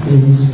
Om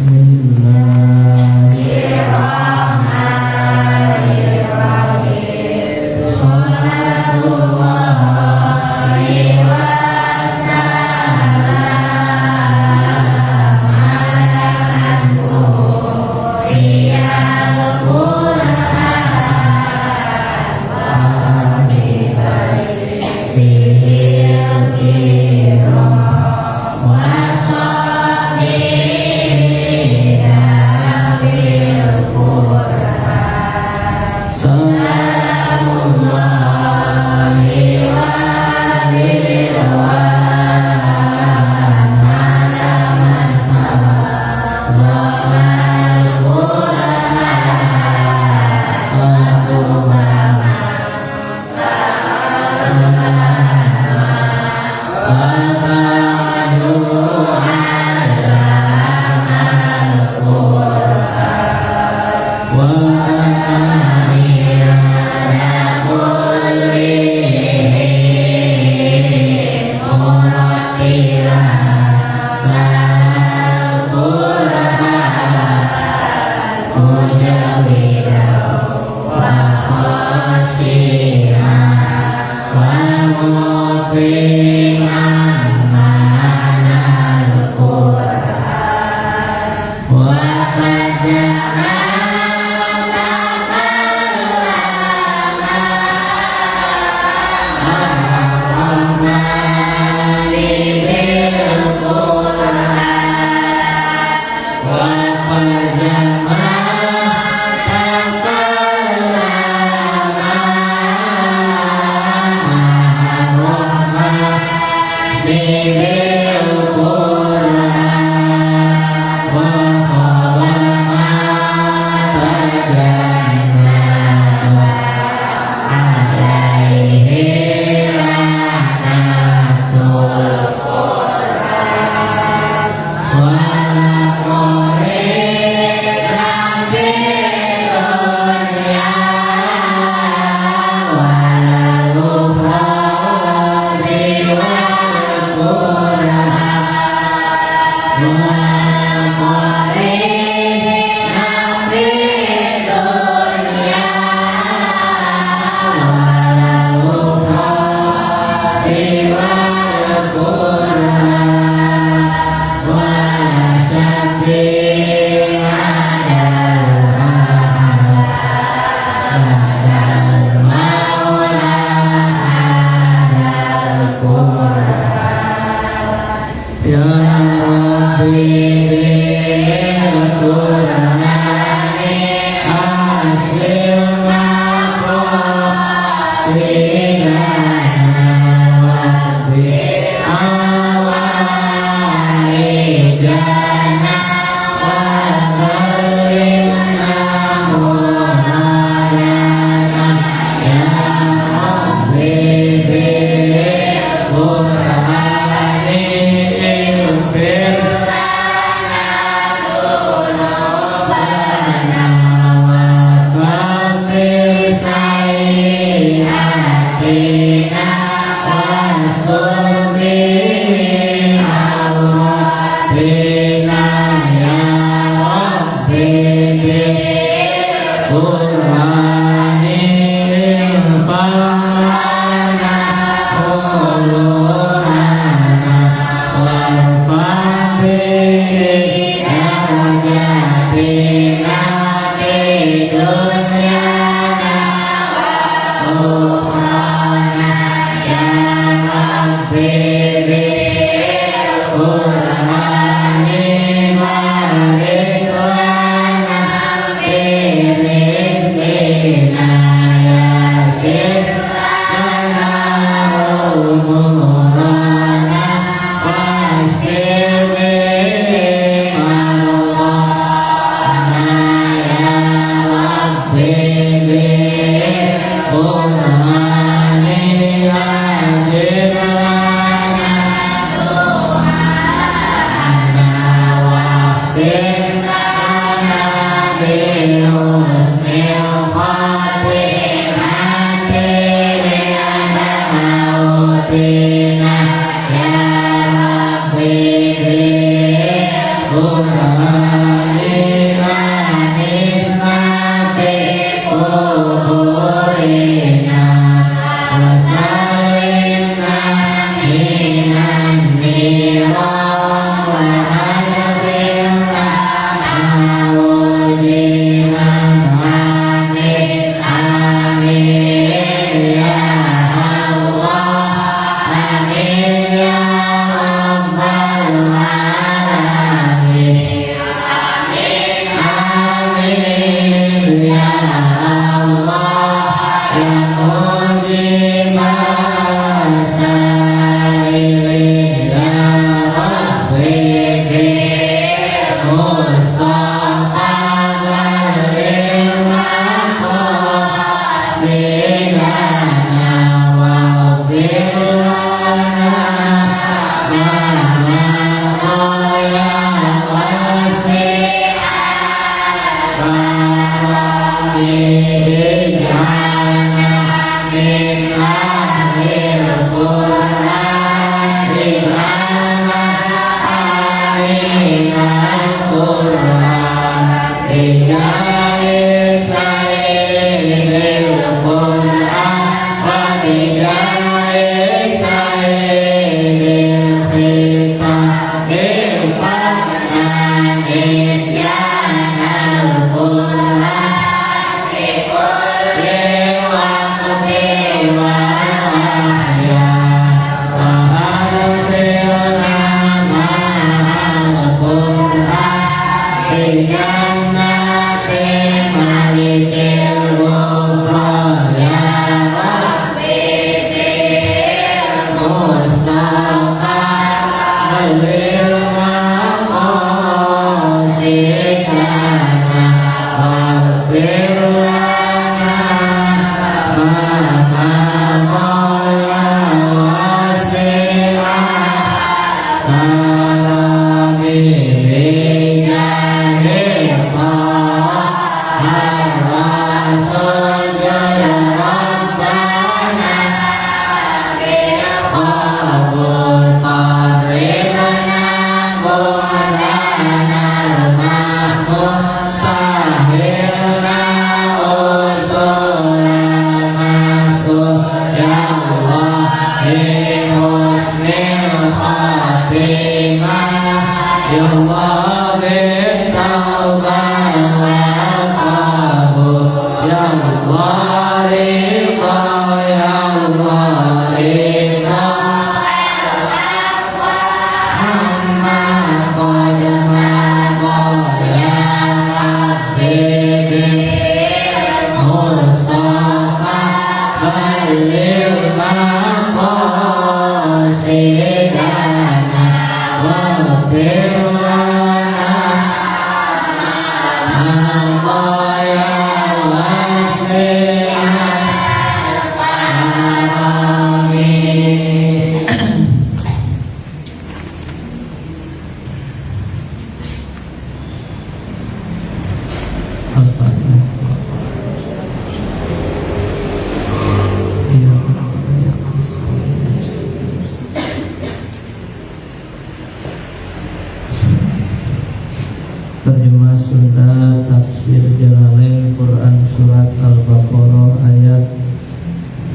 Terjemah Sunda Tafsir Jalalain Quran Surat Al-Baqarah ayat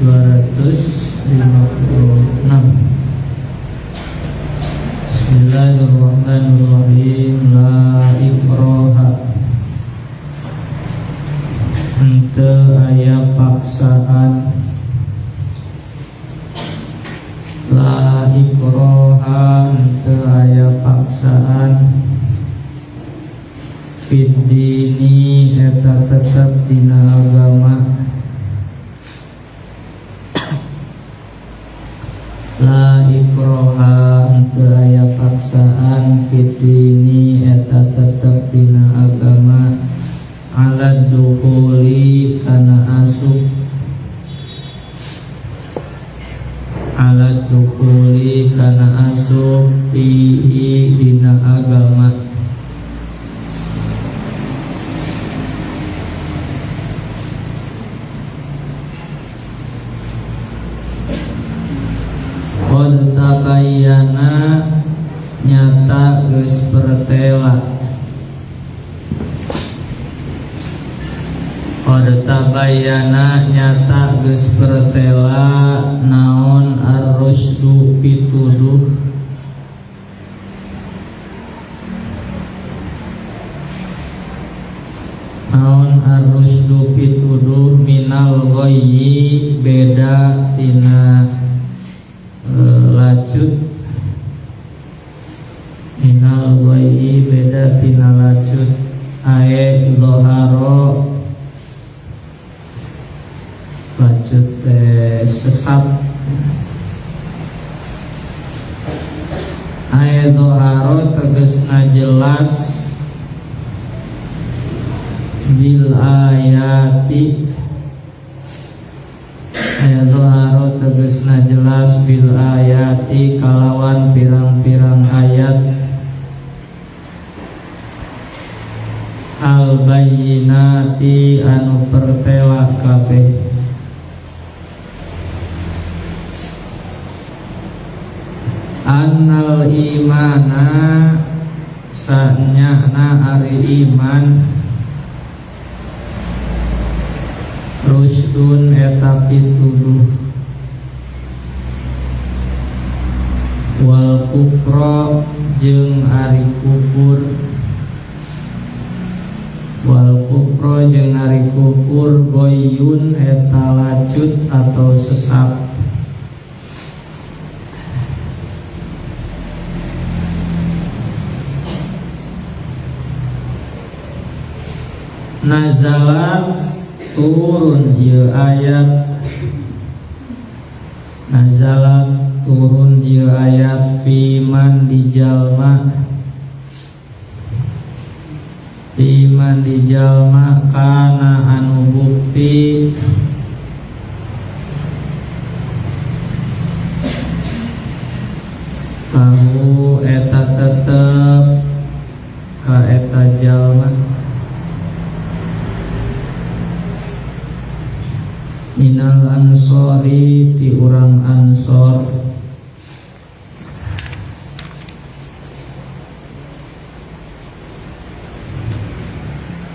256. Bismillahirrahmanirrahim. La ikraha, henteu aya paksaan. La ikraha, henteu aya paksaan. Fiddini eta tetep dina agama. La ikraha, henteu aya paksaan. Fiddini eta tetep dina agama. Alad dukhuli kana asup. Alad dukhuli kana asup. Fihi dina agama. Qad tabayyana, nyata geus pertela. Qad tabayyana, nyata geus pertela. Naon ar-rusdu pituduh. Naon ar-rusdu pituduh. Minal ghayyi, beda tina lacut. Minal ghayyi, beda tina lacut. Ae loharo, lacut sesat. Ae loharo tegesna jelas. Bil ayati, aya tegesna jelas. Bil ayati, kalawan pirang-pirang ayat. Al bayyinati, anu pertela kabeh. Annal imana, sanyana ari iman rusdun eta pituduh wal kufra jeung ari kufur goyun eta lacut atau sesat. Nazalat turun ieu ayat, nazalat turun ieu ayat fiman dijalma kana anu bukti kamu eta tetep ka eta jalma minal ansori ti urang ansor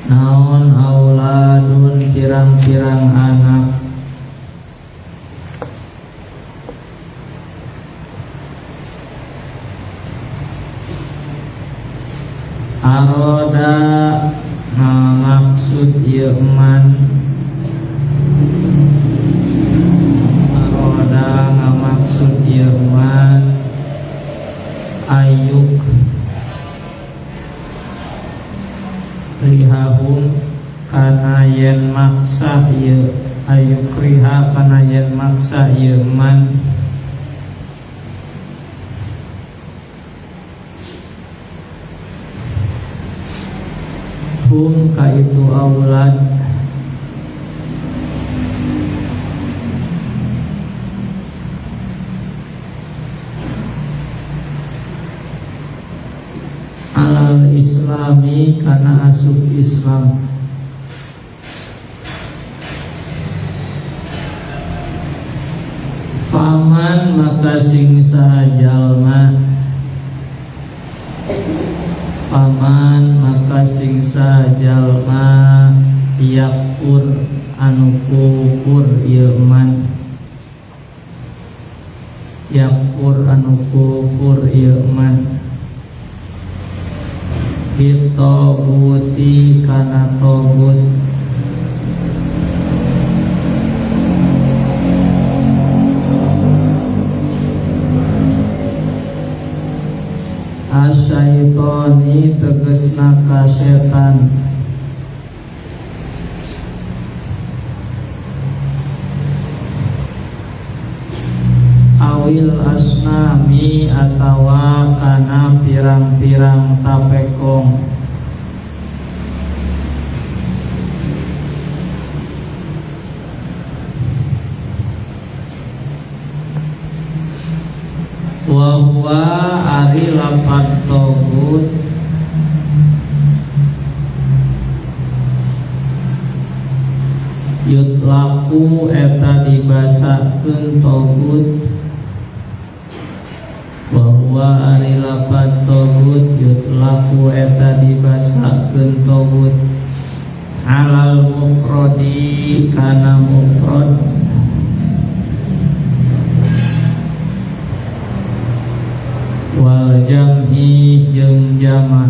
naon auladun pirang-pirang anak aroda maksud ieu man ngamaksud ieu man ayuk rihahum kana yen maksa ieu ayuk riha kana yen maksa ieu man hum ka itu aulad alal islami kana asup Islam faman maka sing sajalma paman maka sing sajalma yakfur anu kufur ieu man yakfur anu kufur ieu man bitoguti kana togut asyaitoni tegesna ka setan awil asnami atawa kana pirang-pirang tapekong wa huwa ari lapat togut yutlaku eta dibasakeun togut wa huwa ari lapat togut yutlaku eta dibasakeun togut alal mufrodi kana mufrad wal jam'i jeung jama'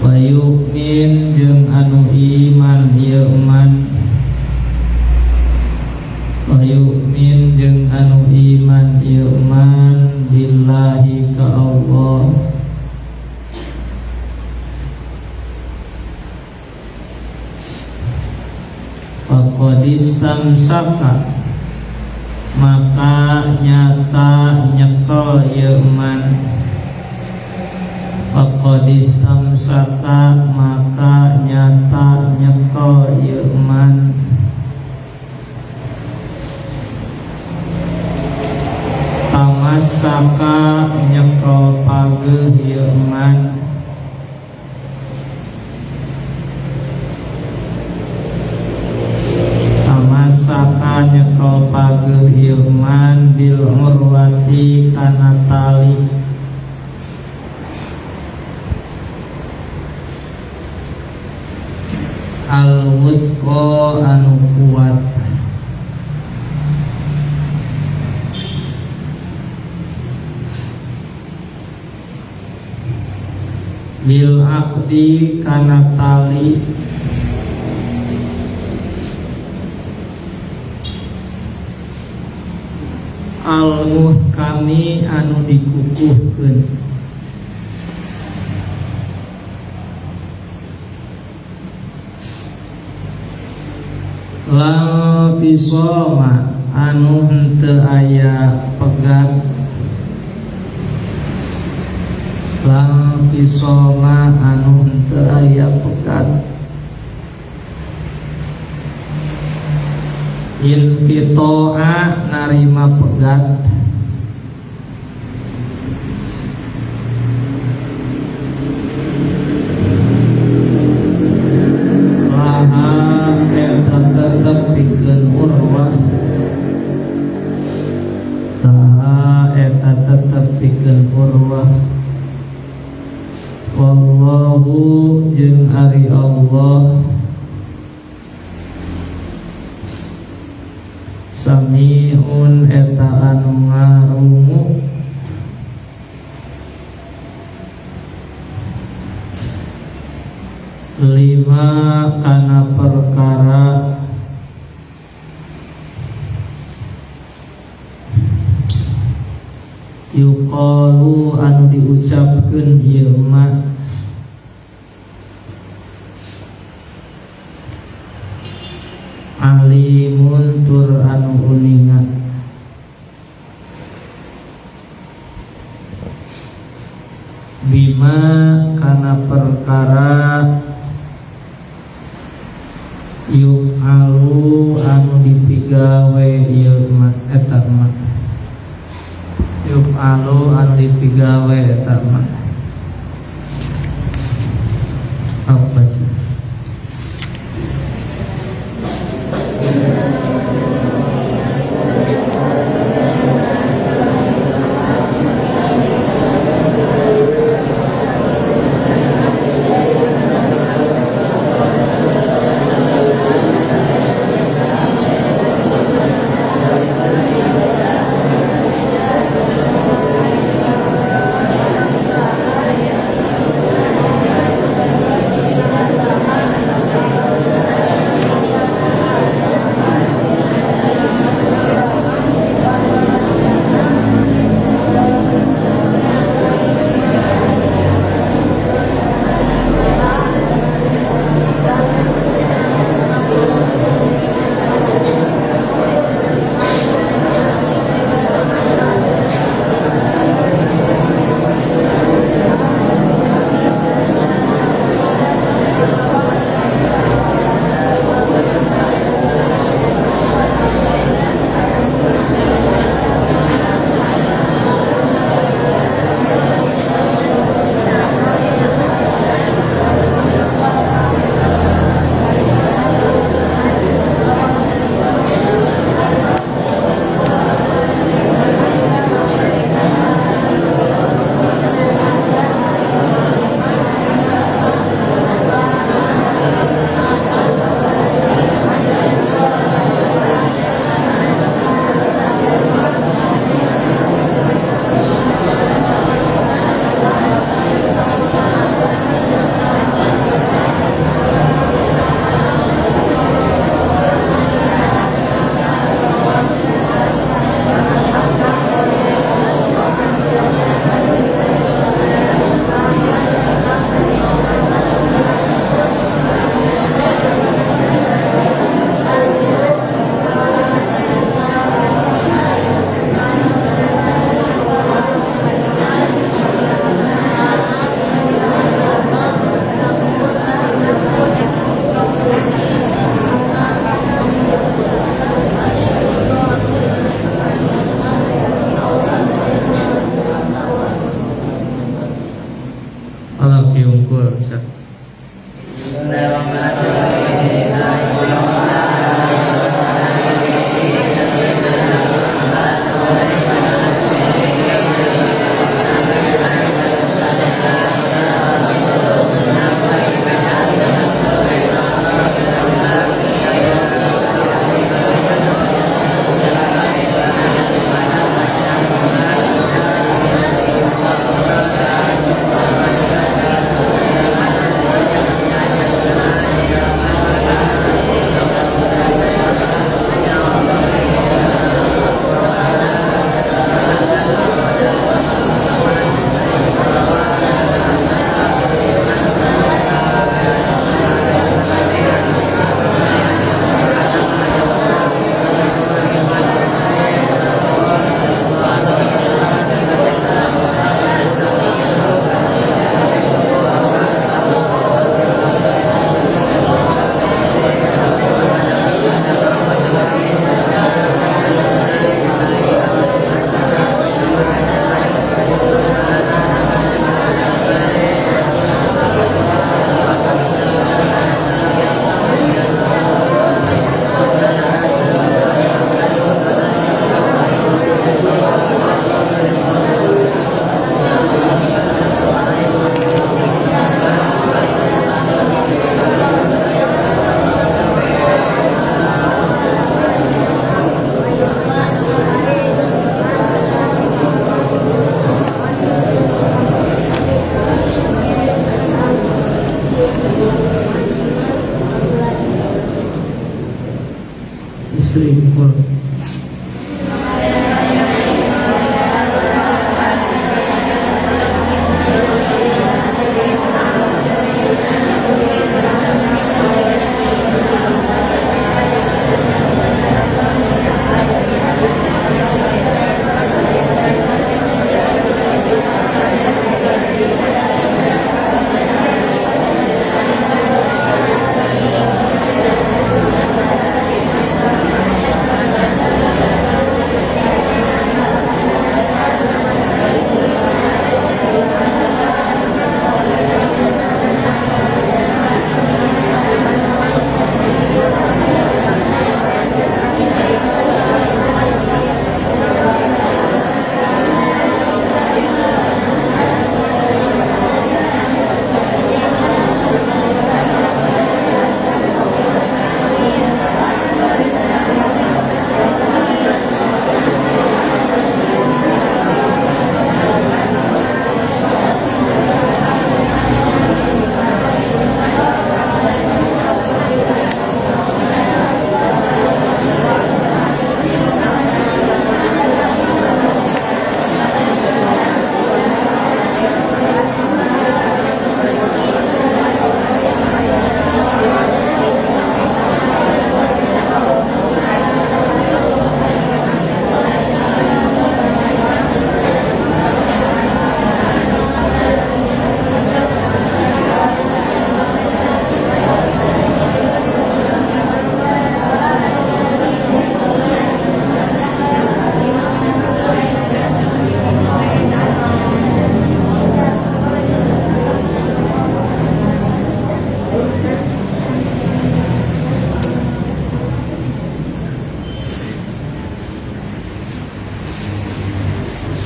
wa yu'min jeung anu iman ieu man wa yu'min jeung anu iman ieu man billahi ka Allah faqadistam saka maka nyata nyekel ieu man faqadistam saka maka nyata nyekel ieu man tamasaka nyekel pageuh ieu man tamasaka nyekel pageuh ieu man bil urwati kana tali al wusqa anu kuat. Bil aqdi kana tali al muhkami anu dikukuhkeun. La fisoma anu henteu aya pegat. La fisoma anu henteu aya pegat. Intitoa narima pegat. Laha eta tetep pikeun urwah. Laha eta tetep pikeun urwah. Wallahu jeung ari Allah samiun eta anu ngarungu lima kana perkara yuqalu anu diucapkeun ieu mah alimun tur anu uninga. Bima kana perkara yuf'alu anu dipigawe ieu mah eta mah. Yuf'alu anu dipigawe eta mah. Apa sih?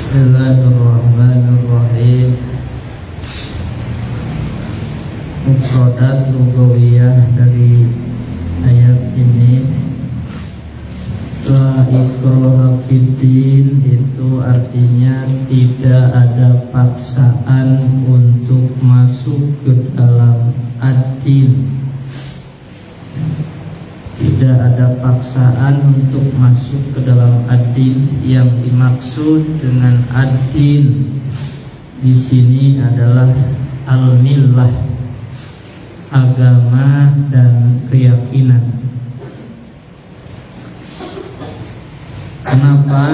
Bismillahirrahmanirrahim. Mufradat lugawiyah dari ayat ini. La ikraha fiddin itu artinya tidak ada paksaan untuk masuk ke dalam ad-din. Tidak ada paksaan untuk masuk ke dalam ad-din. Yang dimaksud dengan ad-din di sini adalah al-millah, agama dan keyakinan. Kenapa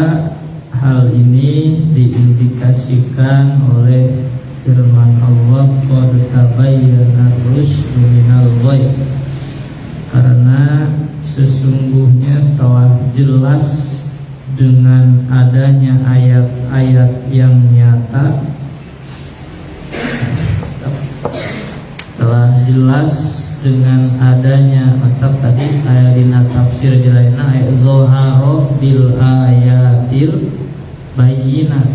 hal ini diindikasikan oleh firman Allah, qad tabayyana rusydu minal ghayy? Karena sesungguhnya telah jelas dengan adanya ayat-ayat yang nyata, telah jelas dengan adanya atau tadi ayatina tafsir jalaina ayat zoharo bil ayatil bayyinat.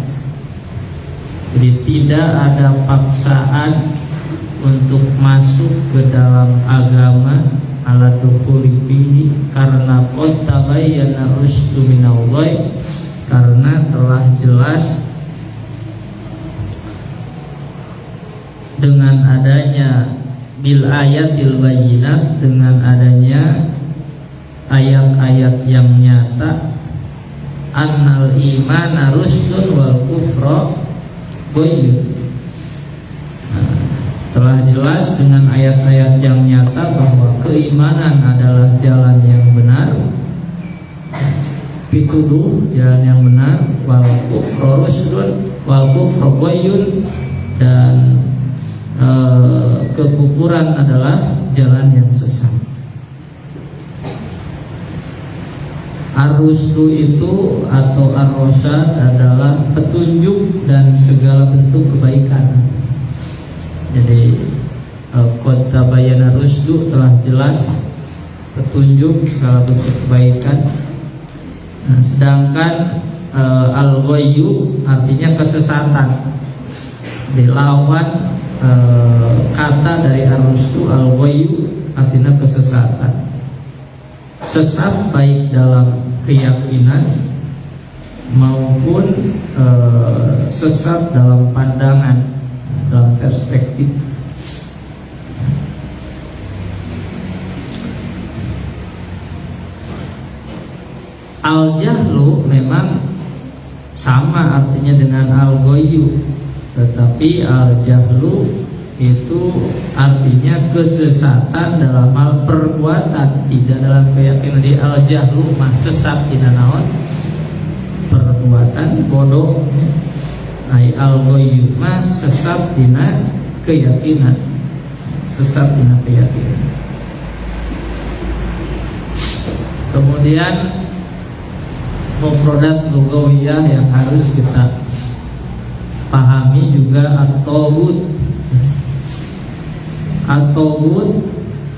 Jadi tidak ada paksaan untuk masuk ke dalam agama ala dukhuli fihi, karena qad tabayyana rusydu minal ghayy, karena telah jelas dengan adanya bil ayatil bayyinat, dengan adanya ayat-ayat yang nyata, annal imana rusydun wal kufra ghayyun. Telah jelas dengan ayat-ayat yang nyata bahwa keimanan adalah jalan yang benar, pituduh jalan yang benar, wal kufru rusydun wal kufru ghayyun, dan kekufuran adalah jalan yang sesat. Ar-rusdu itu atau ar-rasyad adalah petunjuk dan segala bentuk kebaikan. Jadi qad tabayyana rusdu, telah jelas petunjuk segala bentuk kebaikan. Nah, sedangkan al-ghayyu artinya kesesatan. Dilawan kata dari ar-rusdu, al-ghayyu artinya kesesatan. Sesat baik dalam keyakinan maupun sesat dalam pandangan, dalam perspektif. Al-jahlu memang sama artinya dengan al-ghayyu, tetapi al-jahlu itu artinya kesesatan dalam hal perbuatan, tidak dalam keyakinan. Di al-jahlu mah sesat dina naon? Perbuatan, bodoh. Ai al-ghayyu mah sesat dina keyakinan, sesat dina keyakinan. Kemudian mufradat lugawiyah yang harus kita pahami juga at-taghut. At-taghut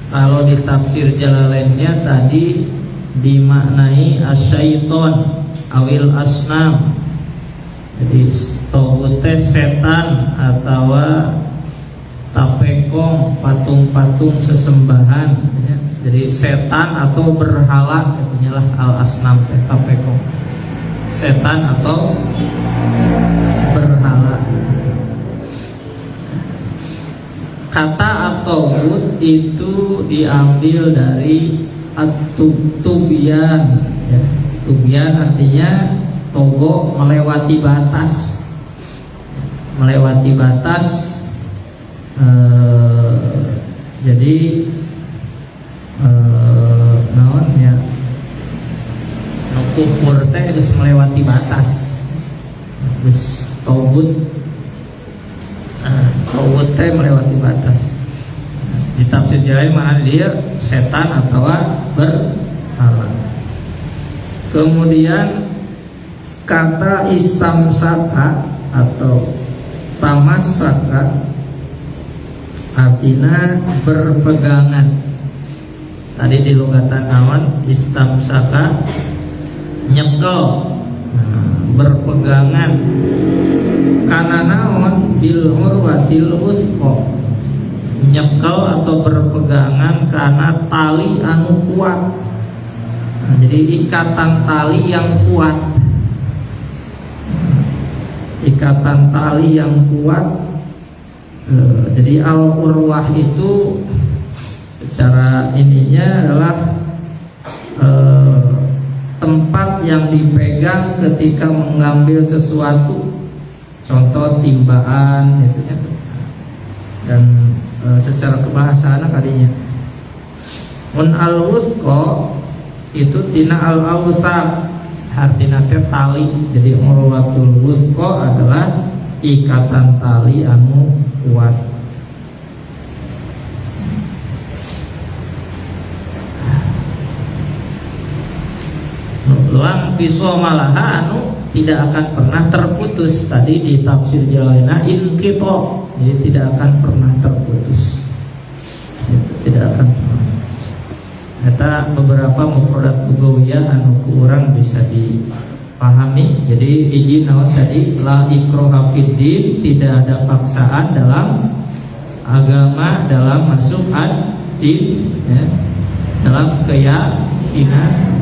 kalau di tafsir Jalalainnya tadi dimaknai asyaiton awil asnam. Jadi taghut setan atau tapekong, patung-patung sesembahan ya. Jadi setan atau berhala, itulah al-asnam, tapekong, setan atau berhala. Kata at-taghut itu diambil dari at-tubyan ya. Tubyan artinya togo, melewati batas. Melewati batas, jadi naon ya, kufur teh geus melewati batas. Geus taghut, taghut teh melewati batas. Di tafsir Jalalain mana dia setan atau berhala. Kemudian kata istamsaka atau tamassaka artinya berpegangan. Tadi di lugatan naon istamsaka, nyekel, berpegangan kana naon bil urwatil wusqa, nyekel atau berpegangan karena tali anu kuat. Nah, jadi ikatan tali yang kuat, ikatan tali yang kuat. Jadi al-urwah itu secara ininya adalah tempat yang dipegang ketika mengambil sesuatu, contoh timbaan gitu ya. Dan secara kebahasaan kadinya mun al-wusqa itu tina al-awsaq, artinya tali. Jadi urwatul wusqa adalah ikatan tali anu kuat. Lang fisomalaha anu tidak akan pernah terputus. Tadi di tafsir Jalalaina inqita, jadi tidak akan pernah terputus, tidak akan pernah. Eta beberapa mufradat lugawiyah anu kurang bisa dipahami. Jadi izin naon tadi la ikraha fiddin, tidak ada paksaan dalam agama, dalam masuk ad-din ya, dalam keyakinan.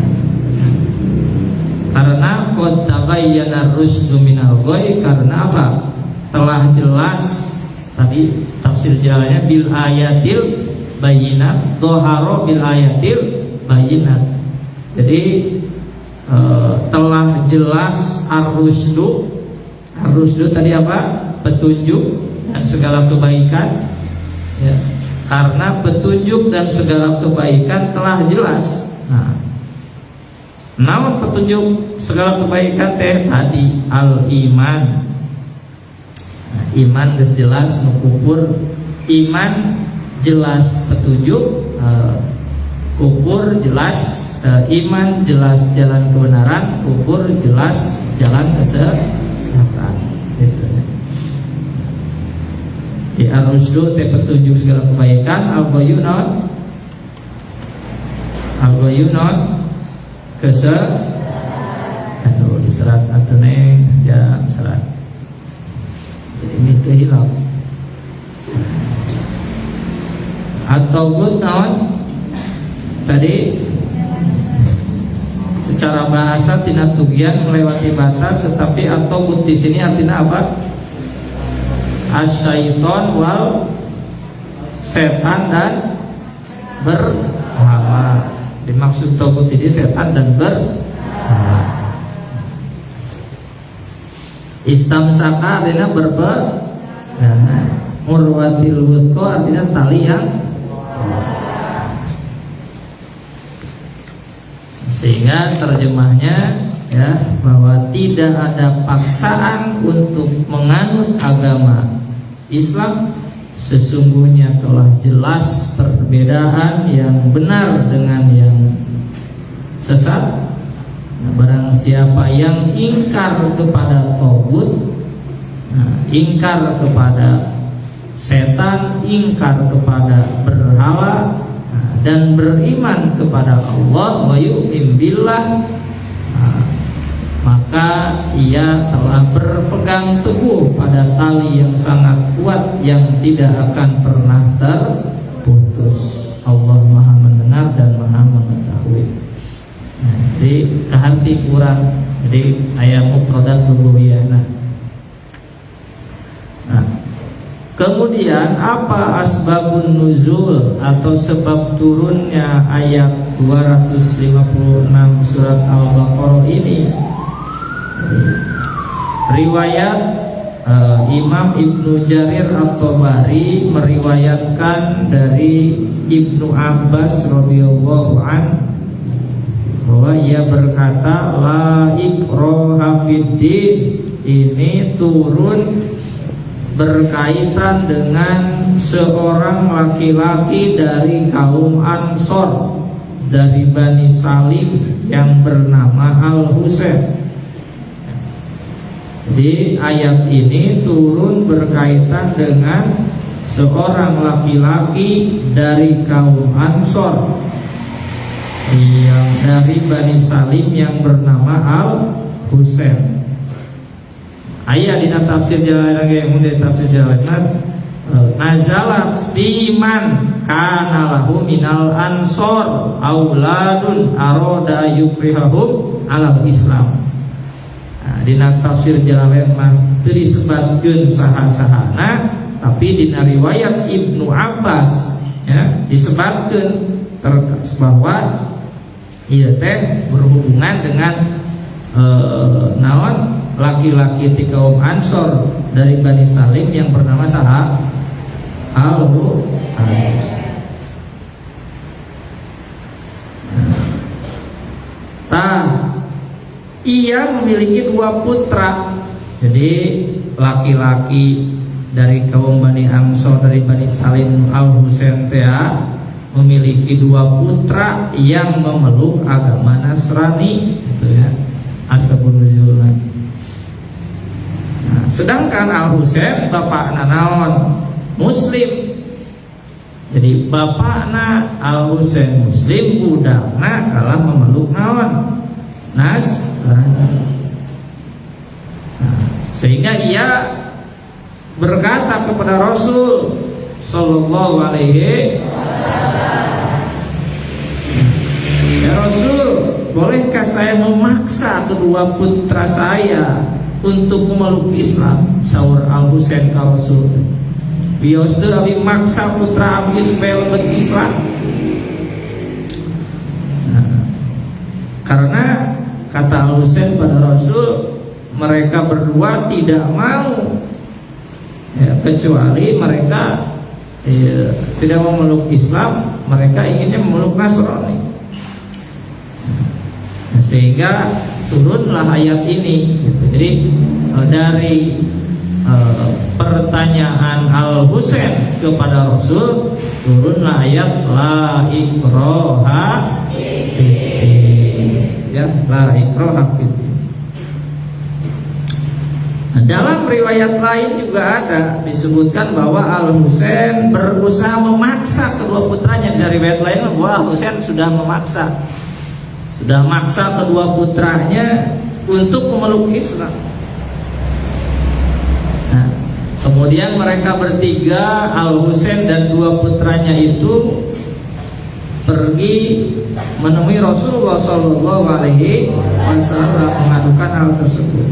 Karena qad tabayyana rusdu minal ghoi, karena apa? Telah jelas tadi tafsir jalannya bil ayatil bayyinat, dhahara bil ayatil bayyinat. Jadi telah jelas ar-rusdu. Ar-rusdu tadi apa? Petunjuk dan segala kebaikan ya. Karena petunjuk dan segala kebaikan telah jelas. Namun petunjuk segala kebaikan teh tadi al-iman. Iman geus jelas nu kufur, iman jelas petunjuk, kufur jelas iman jelas jalan kebenaran, kufur jelas jalan kesesatan. Gitu. Di ar-rusdu teh petunjuk segala kebaikan, al-ghayyu naon? Al-ghayyu naon? Aduh diserat atau neng jam serat. Jadi ini kehilang. Atau good naon? Tadi secara bahasa tina tugian melewati batas, tetapi atau good di sini artinya apa? Asyaiton wal setan dan berhala. Dimaksud togut ini setan dan berhala. Istamsaka artinya berpegangan. Urwatil wusqa artinya tali yang, sehingga terjemahnya ya bahwa tidak ada paksaan untuk menganut agama Islam. Sesungguhnya telah jelas perbedaan yang benar dengan yang sesat. Barang siapa yang ingkar kepada tagut, ingkar kepada setan, ingkar kepada berhala, dan beriman kepada Allah, wa yu'min billah, maka ia telah berpegang teguh pada tali yang sangat kuat yang tidak akan pernah terputus. Allah Maha mendengar dan Maha mengetahui. Jadi keharti kurang. Jadi ayat mufradat lugawiyah. Kemudian apa asbabun nuzul atau sebab turunnya ayat 256 surat Al-Baqarah ini? Riwayat Imam Ibnu Jarir At-Tabari meriwayatkan dari Ibnu Abbas radhiyallahu an bahwa ia berkata la ikraha fiddin, ini turun berkaitan dengan seorang laki-laki dari kaum Ansor dari Bani Salim yang bernama Al-Husain. Jadi ayat ini turun berkaitan dengan seorang laki-laki dari kaum Ansor yang dari Bani Salim yang bernama Al-Husain. Aya dina tafsir Jalalain lagi mun di tafsir Jalalain nazalat fiman kana lahu minal ansor auladun aroda yukrihahum alal Islam. Nah, dina tafsir Jalalain mah teu disebutkeun saha-sahana, tapi dina riwayat Ibnu Abbas ya disebutkeun bahwa ieu teh berhubungan dengan naon laki-laki ti kaum Ansor dari Bani Salim yang bernama saha ia memiliki 2 putra. Jadi laki-laki dari kaum Bani Ansor dari Bani Salim Al-Husain memiliki 2 putra yang memeluk agama Nasrani, gitu ya. Asbabun nuzulna. Nah, sedangkan Al-Husain bapakna naon? Muslim. Jadi bapakna Al-Husain Muslim, budakna kalah memeluk naon? Nasrani. Nah, sehingga ia berkata kepada Rasul sallallahu alaihi ya Rasul, bolehkah saya memaksa kedua putra saya untuk memeluk Islam? Saur Al-Husain ka Rasul, bios teu abi maksa putra abdi supaya lebet Islam. Nah, karena kata Al-Husain pada Rasul, mereka berdua tidak mau ya, kecuali mereka tidak memeluk Islam, mereka inginnya memeluk Nasrani. Sehingga turunlah ayat ini gitu. Jadi dari pertanyaan Al-Husain kepada Rasul, turunlah ayat la ikraha fiddin, ya, la ikraha fiddin. Dalam riwayat lain juga ada disebutkan bahwa Al-Husain berusaha memaksa kedua putranya. Dari riwayat lain bahwa Al-Husain sudah memaksa kedua putranya untuk memeluk Islam. Nah, kemudian mereka bertiga, Al-Husain dan 2 putranya itu pergi menemui Rasulullah SAW mengadukan hal tersebut.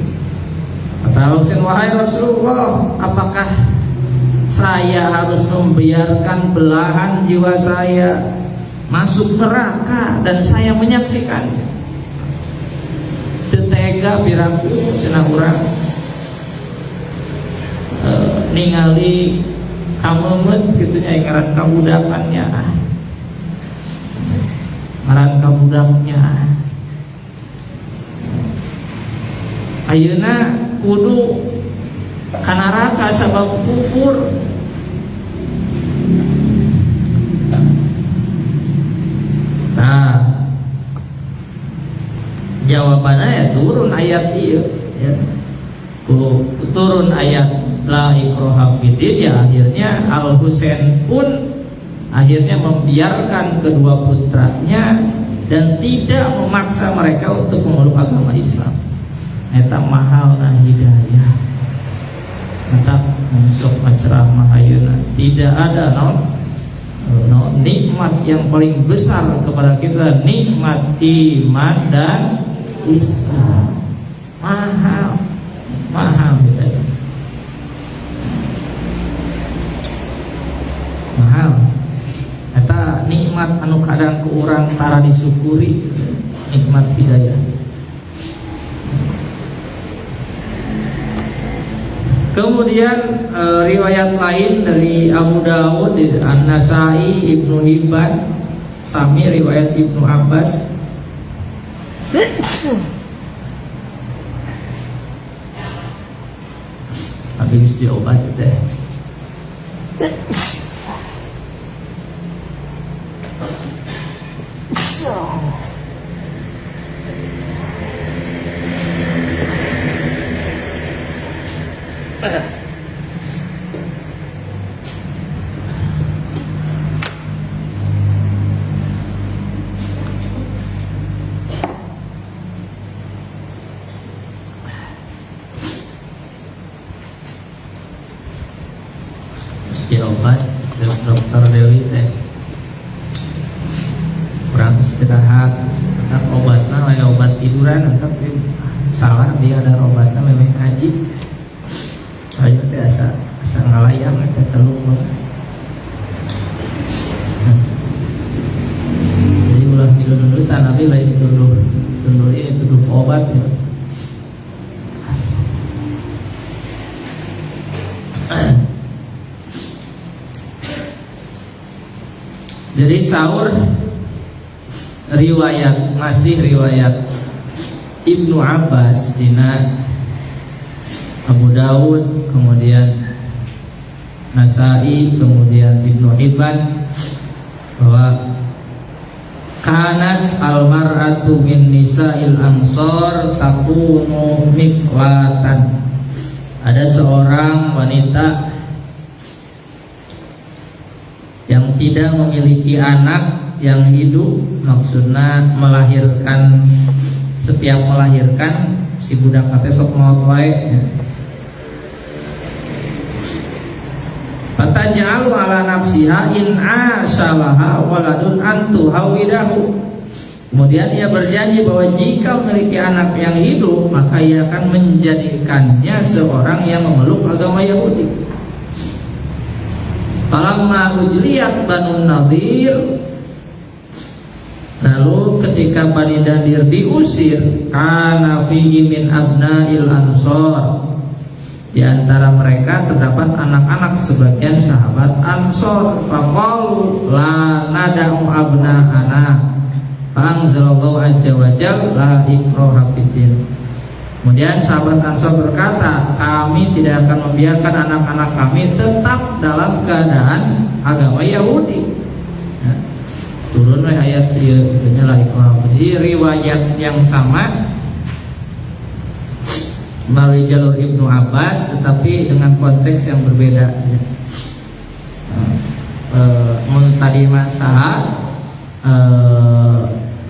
Kata Al-Husain, wahai Rasulullah, apakah saya harus membiarkan belahan jiwa saya masuk neraka dan saya menyaksikannya? Tetega piraku cenah urang ningali kamemet gitunya ngaran kabudakannya, ngaran kabudaknya. Ayeuna kudu ka neraka sabab kufur. Nah, jawabannya ya turun ayat itu ya. Turun ayat la ikraha fiddin, ya akhirnya Al-Husain pun akhirnya membiarkan kedua putranya dan tidak memaksa mereka untuk memeluk agama Islam. Eta mahalna hidayah. Mantap masuk ceramah ayeuna. Tidak ada nikmat yang paling besar kepada kita, nikmat iman dan Islam. Mahal hidayah. Mahal. Eta nikmat anu kadang ku urang tara disyukuri, nikmat hidayah. Kemudian riwayat lain dari Abu Dawud, An-Nasai, Ibnu Hibban, sami riwayat Ibnu Abbas. Habis diobat teh. obat dokter Dewi teh kurang istirahat, tetap obatnya lain obat tiduran, tetap salah dia ada obatnya memang ngaji. Ayo teh asa ngalayang, asa lupa. Jadi ulah dulu tanapi lain tuduh obat ya. Jadi sahur masih riwayat Ibnu Abbas dina Abu Dawud, kemudian Nasai, kemudian Ibnu Hibban, bahwa kanat almar'atu min nisa'il ansor takunu miqlatan. Ada seorang wanita yang tidak memiliki anak yang hidup, maksudnya melahirkan, setiap melahirkan si budak kate sok maot wae ya. Fataj'alu ala nafsiha in asalaha waladun antu hawidahu. Kemudian ia berjanji bahwa jika memiliki anak yang hidup, maka ia akan menjadikannya seorang yang memeluk agama Yahudi. Falamma ujliyat Banu Nadir, lalu ketika Bani Nadir diusir, kana fihi min abna'il ansor, di antara mereka terdapat anak-anak sebagian sahabat Ansor. Faqalu la nada'u abna'ana, fa'anzalallahu azza wa jalla la ikraha fiddin. Kemudian sahabat Ansor berkata, kami tidak akan membiarkan anak-anak kami tetap dalam keadaan agama Yahudi. Ya. Turun ayat Jadi riwayat yang sama melalui jalur Ibnu Abbas, tetapi dengan konteks yang berbeda. Tadi masalah,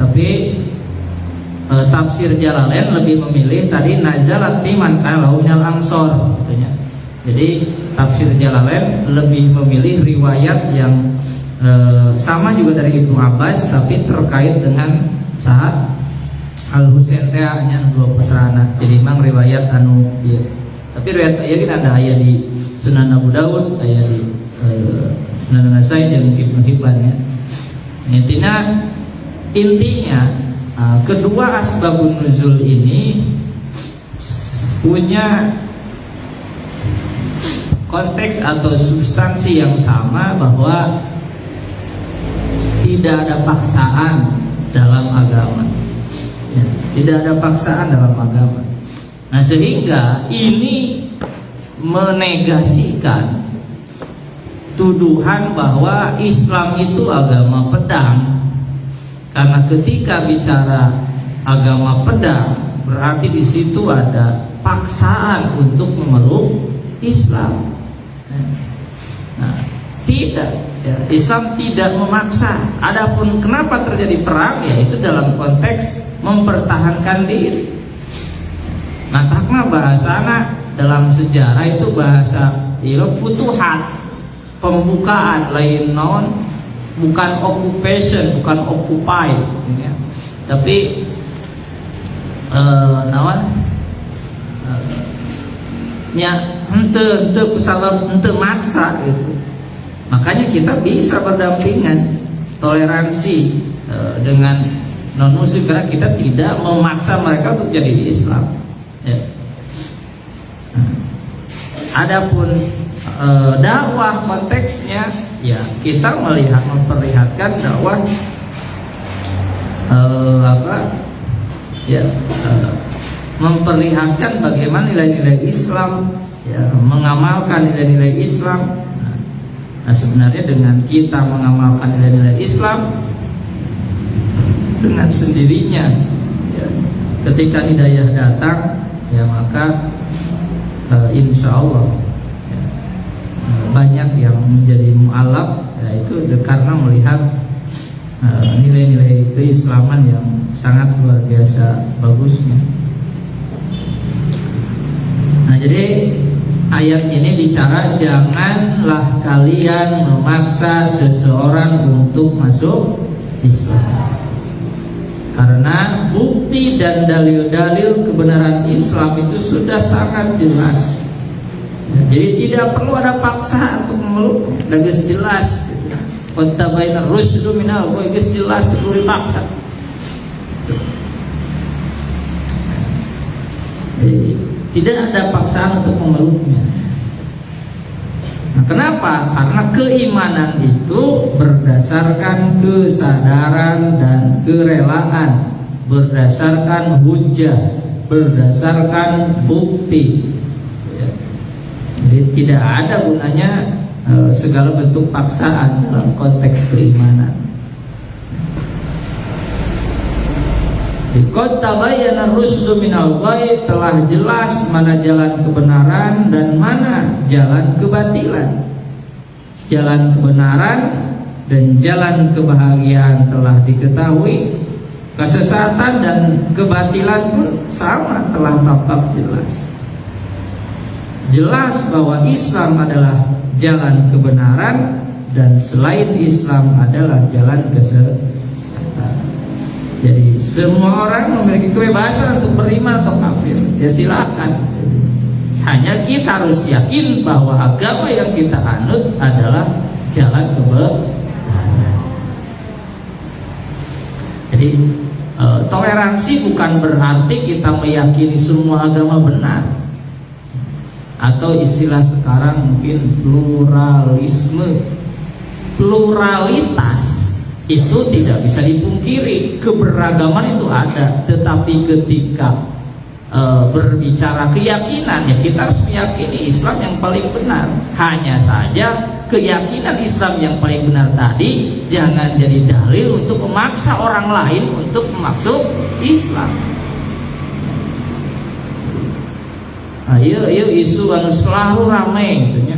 tapi tafsir Jalalain lebih memilih tadi nazalat fi man kana minal ansor katanya. Jadi tafsir Jalalain lebih memilih riwayat yang sama juga dari Ibnu Abbas, tapi terkait dengan saat Al-Husain teh nya dua putrana. Jadi memang riwayat anu ieu. Tapi riwayat ieu kan ada aya di Sunan Abu Dawud, aya di Sunan Nasai dan Ibnu Hibban ya. Intinya kedua asbabun nuzul ini punya konteks atau substansi yang sama, bahwa tidak ada paksaan dalam agama ya, tidak ada paksaan dalam agama. Nah, sehingga ini menegasikan tuduhan bahwa Islam itu agama pedang. Karena ketika bicara agama pedang, berarti di situ ada paksaan untuk memeluk Islam. Nah, tidak, ya, Islam tidak memaksa. Adapun kenapa terjadi perang, ya itu dalam konteks mempertahankan diri. Matakna bahasana dalam sejarah itu bahasa futuhat, pembukaan, lain non, bukan occupation, bukan occupy ya. Tapi ente maksa gitu. Makanya kita bisa berdampingan, toleransi dengan non muslim, karena kita tidak memaksa mereka untuk jadi Islam ya. Adapun dakwah konteksnya, ya kita memperlihatkan dakwah memperlihatkan bagaimana nilai-nilai Islam ya, mengamalkan nilai-nilai Islam. Nah, sebenarnya dengan kita mengamalkan nilai-nilai Islam dengan sendirinya ya, ketika hidayah datang ya, maka insya Allah banyak yang menjadi mu'alaf ya, itu karena melihat nilai-nilai keislaman yang sangat luar biasa bagusnya. Nah, jadi ayat ini bicara janganlah kalian memaksa seseorang untuk masuk Islam. Karena bukti dan dalil-dalil kebenaran Islam itu sudah sangat jelas. Jadi tidak perlu ada paksaan untuk memeluk, udah jelas. Qad tabayyana ar-rusydu minal ghayy, jelas, tidak perlu dipaksa. Jadi, tidak ada paksaan untuk memeluknya. Nah, kenapa? Karena keimanan itu berdasarkan kesadaran dan kerelaan, berdasarkan hujjah, berdasarkan bukti. Jadi tidak ada gunanya segala bentuk paksaan dalam konteks keimanan. Qad tabayyana ar-rusydu minal ghayy, telah jelas mana jalan kebenaran dan mana jalan kebatilan. Jalan kebenaran dan jalan kebahagiaan telah diketahui. Kesesatan dan kebatilan pun sama, telah tampak jelas. Jelas bahwa Islam adalah jalan kebenaran dan selain Islam adalah jalan kesesatan. Jadi semua orang memiliki kebebasan untuk beriman atau kafir. Ya silakan. Hanya kita harus yakin bahwa agama yang kita anut adalah jalan kebenaran. Jadi toleransi bukan berarti kita meyakini semua agama benar. Atau istilah sekarang mungkin pluralisme, pluralitas. Itu tidak bisa dipungkiri, keberagaman itu ada, tetapi ketika berbicara keyakinan, ya kita harus meyakini Islam yang paling benar. Hanya saja keyakinan Islam yang paling benar tadi jangan jadi dalil untuk memaksa orang lain untuk masuk Islam. Ayo isu yang selalu ramai gitu ya,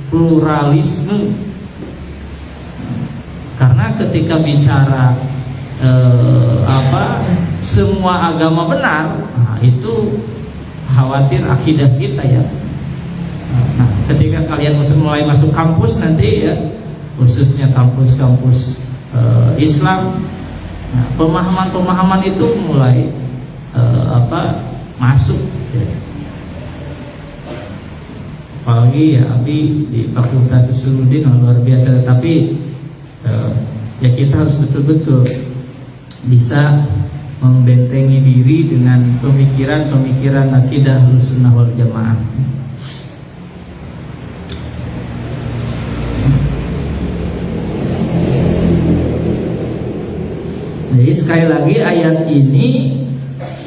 pluralisme. Karena ketika bicara semua agama benar, nah, itu khawatir akidah kita ya. Nah, ketika kalian mulai masuk kampus nanti ya, khususnya kampus-kampus Islam, nah, pemahaman-pemahaman itu mulai masuk. Ya. Apalagi ya Abi di Fakultas Usuluddin luar biasa, tapi ya kita harus betul-betul bisa membentengi diri dengan pemikiran-pemikiran akidah Ahlussunnah wal Jamaah. Jadi sekali lagi ayat ini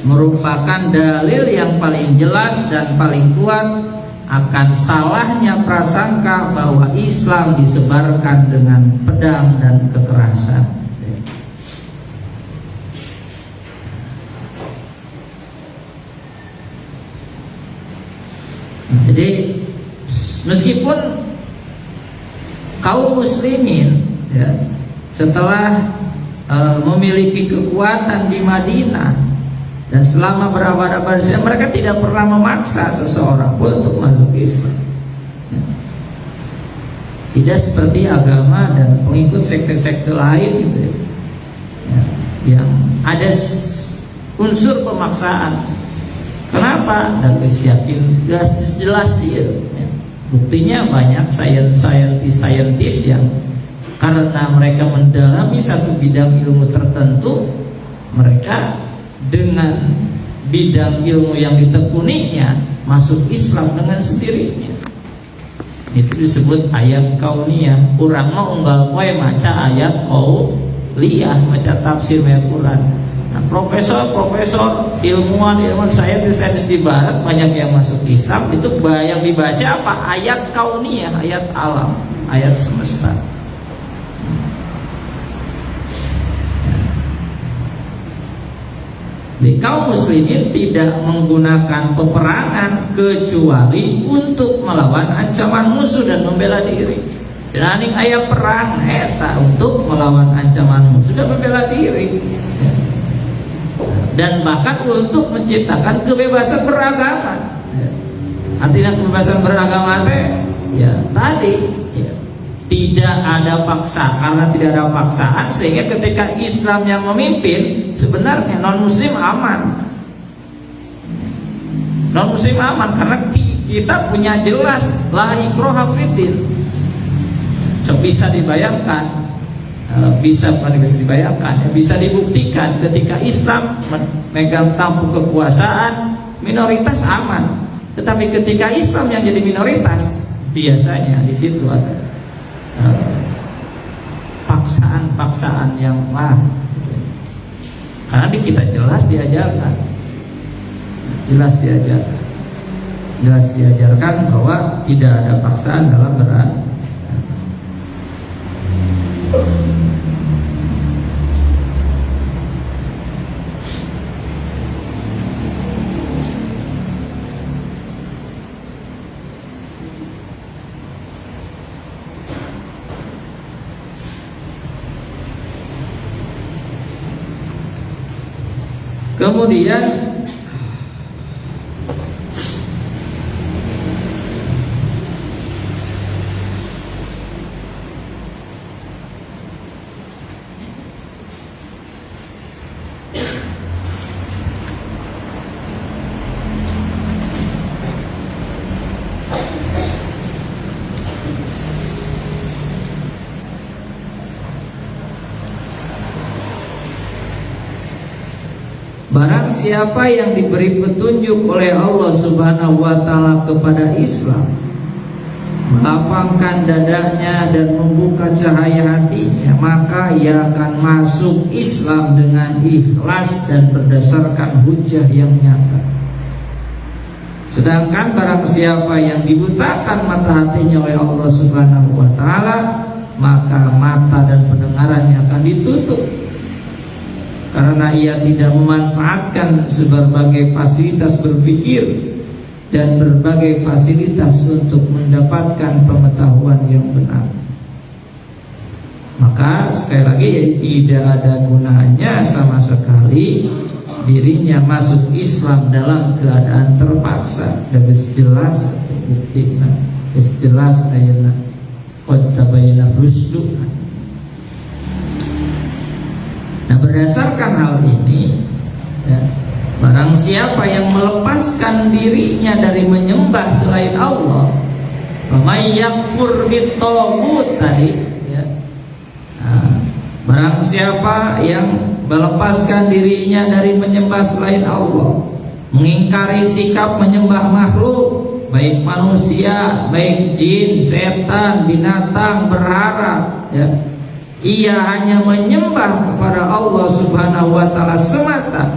merupakan dalil yang paling jelas dan paling kuat akan salahnya prasangka bahwa Islam disebarkan dengan pedang dan kekerasan. Jadi meskipun kaum muslimin ya, setelah memiliki kekuatan di Madinah dan selama berabad-abad mereka tidak pernah memaksa seseorang pun untuk masuk Islam. Tidak seperti agama dan pengikut sekte-sekte lain gitu ya, yang ada unsur pemaksaan. Kenapa? Dan yakin jelas ya. Buktinya banyak saintis yang karena mereka mendalami satu bidang ilmu tertentu, mereka dengan bidang ilmu yang ditekuninya masuk Islam dengan sendirinya. Itu disebut ayat kauniyah. Urang mah unggal poe maca ayat qauliyah, maca tafsir Al-Qur'an. Nah, profesor ilmuwan saintis di barat banyak yang masuk Islam, itu yang dibaca apa? Ayat kauniyah, ayat alam, ayat semesta. Jadi kaum muslimin tidak menggunakan peperangan kecuali untuk melawan ancaman musuh dan membela diri. Jadi aya perang eta untuk melawan ancaman musuh dan membela diri. Dan bahkan untuk menciptakan kebebasan beragama. Artinya kebebasan beragama teh ya tadi ya, tidak ada paksa, karena tidak ada paksaan sehingga ketika Islam yang memimpin sebenarnya non muslim aman. Non muslim aman karena kita punya jelas la ikraha fiddin. So, bisa dibayangkan, bisa dibayangkan, ya, bisa dibuktikan ketika Islam memegang tampuk kekuasaan minoritas aman. Tetapi ketika Islam yang jadi minoritas, biasanya di situ ada paksaan-paksaan yang karena di kita jelas diajarkan bahwa tidak ada paksaan dalam beragama. Kemudian barang siapa yang diberi petunjuk oleh Allah Subhanahu wa ta'ala kepada Islam, melapangkan dadanya dan membuka cahaya hatinya, maka ia akan masuk Islam dengan ikhlas dan berdasarkan hujjah yang nyata. Sedangkan barang siapa yang dibutakan mata hatinya oleh Allah Subhanahu wa ta'ala, maka mata dan pendengarannya akan ditutup, karena ia tidak memanfaatkan berbagai fasilitas berpikir dan berbagai fasilitas untuk mendapatkan pengetahuan yang benar. Maka sekali lagi ya, tidak ada gunanya sama sekali dirinya masuk Islam dalam keadaan terpaksa. Dan jelas buktinya, jelas ayatnya qad tabayyana rusdu. Nah, berdasarkan hal ini ya, barang siapa yang melepaskan dirinya dari menyembah selain Allah, may yakfur bit-taghut tadi ya. Nah, barang siapa yang melepaskan dirinya dari menyembah selain Allah, mengingkari sikap menyembah makhluk, baik manusia, baik jin, setan, binatang, berharap ya, ia hanya menyembah kepada Allah Subhanahu wa ta'ala semata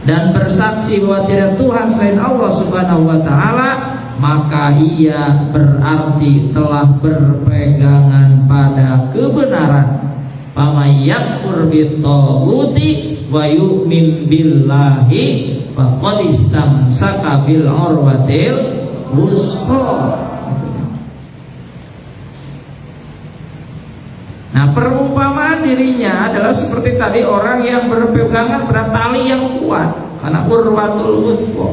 dan bersaksi bahwa tidak Tuhan selain Allah Subhanahu wa ta'ala, maka ia berarti telah berpegangan pada kebenaran. Faman yakfur bit-taghuti wa yu'min billahi faqad istamsaka bil urwatil wuthqa. Nah, perumpamaan dirinya adalah seperti tadi orang yang berpegangan pada tali yang kuat, karena urwatul wuthqa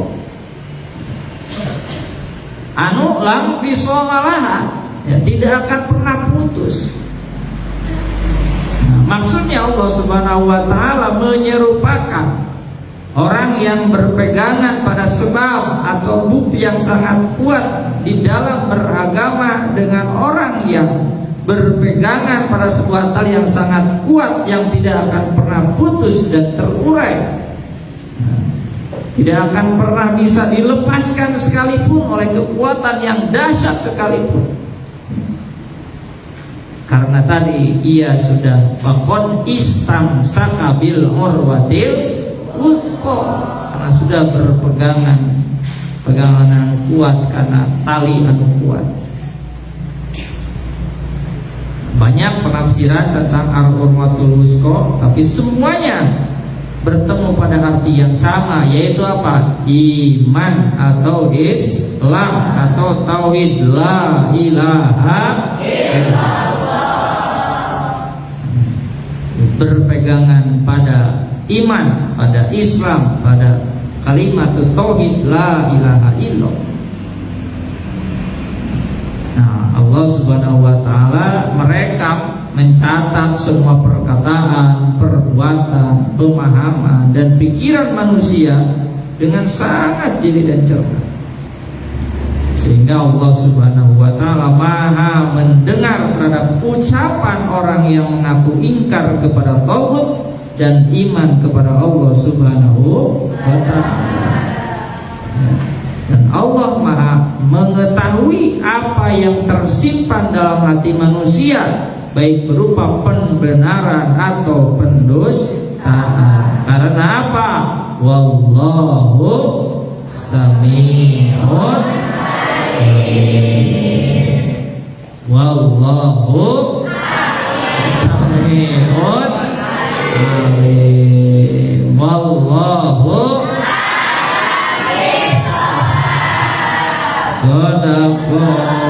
anu lam fisomalaha ya, tidak akan pernah putus. Nah, maksudnya Allah Subhanahu wa ta'ala menyerupakan orang yang berpegangan pada sebab atau bukti yang sangat kuat di dalam beragama dengan orang yang berpegangan pada sebuah tali yang sangat kuat yang tidak akan pernah putus dan terurai, tidak akan pernah bisa dilepaskan sekalipun oleh kekuatan yang dahsyat sekalipun. Karena tadi ia sudah faqad istamsaka bil urwatil wuthqa, karena sudah berpegangan yang kuat karena tali anu kuat. Banyak penafsiran tentang al-urwatul wuthqa, tapi semuanya bertemu pada arti yang sama, yaitu apa? Iman atau Islam atau tauhid, la ilaha illallah. Berpegangan pada iman, pada Islam, pada kalimat tauhid la ilaha illallah. Nah, Allah Subhanahu wa taala merekam, mencatat semua perkataan, perbuatan, pemahaman dan pikiran manusia dengan sangat jeli dan cerdas. Sehingga Allah Subhanahu wa taala Maha mendengar terhadap ucapan orang yang mengaku ingkar kepada tauhid dan iman kepada Allah Subhanahu wa taala. Dan Allah Maha mengetahui apa yang tersimpan dalam hati manusia, baik berupa pembenaran atau pendustaan. Karena apa? Wallahu sami'un alim. Wallahu sami'un alim. Wallahu sadaqallah.